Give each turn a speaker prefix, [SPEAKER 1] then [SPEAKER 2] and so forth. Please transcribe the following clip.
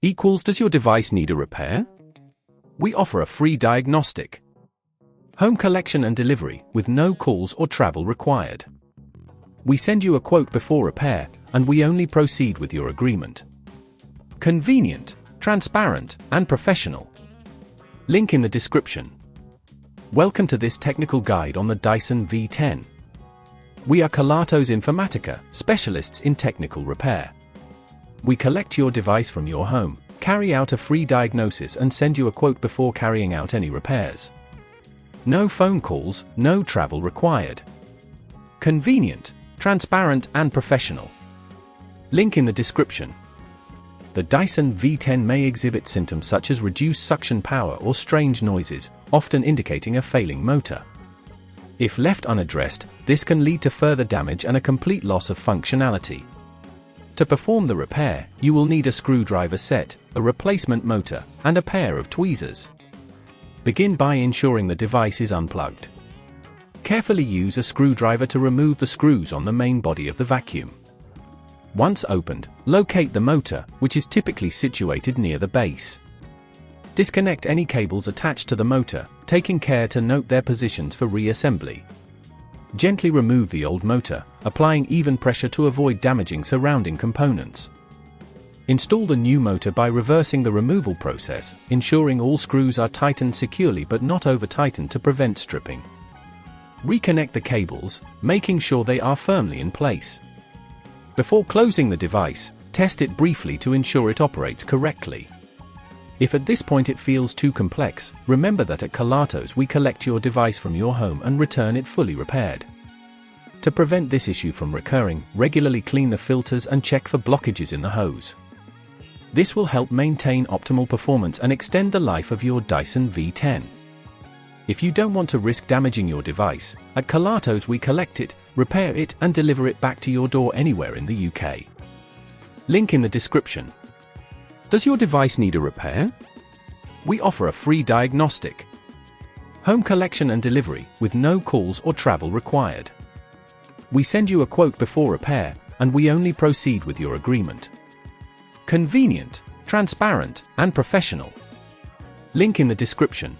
[SPEAKER 1] equals does your device need a repair? We offer a free diagnostic. Home collection and delivery with no calls or travel required. We send you a quote before repair, and we only proceed with your agreement. Convenient, transparent, and professional. Link in the description. Welcome to this technical guide on the Dyson V10. We are Kelatos Informatica, specialists in technical repair. We collect your device from your home, carry out a free diagnosis and send you a quote before carrying out any repairs. No phone calls, no travel required. Convenient, transparent and professional. Link in the description. The Dyson V10 may exhibit symptoms such as reduced suction power or strange noises, often indicating a failing motor. If left unaddressed, this can lead to further damage and a complete loss of functionality. To perform the repair, you will need a screwdriver set, a replacement motor, and a pair of tweezers. Begin by ensuring the device is unplugged. Carefully use a screwdriver to remove the screws on the main body of the vacuum. Once opened, locate the motor, which is typically situated near the base. Disconnect any cables attached to the motor, taking care to note their positions for reassembly. Gently remove the old motor, applying even pressure to avoid damaging surrounding components. Install the new motor by reversing the removal process, ensuring all screws are tightened securely but not over-tightened to prevent stripping. Reconnect the cables, making sure they are firmly in place. Before closing the device, test it briefly to ensure it operates correctly. If at this point it feels too complex, remember that at Kelatos we collect your device from your home and return it fully repaired. To prevent this issue from recurring, regularly clean the filters and check for blockages in the hose. This will help maintain optimal performance and extend the life of your Dyson V10. If you don't want to risk damaging your device, at Kelatos we collect it, repair it and deliver it back to your door anywhere in the UK. Link in the description. Does your device need a repair? We offer a free diagnostic. Home collection and delivery with no calls or travel required. We send you a quote before repair, and we only proceed with your agreement. Convenient, transparent, and professional. Link in the description.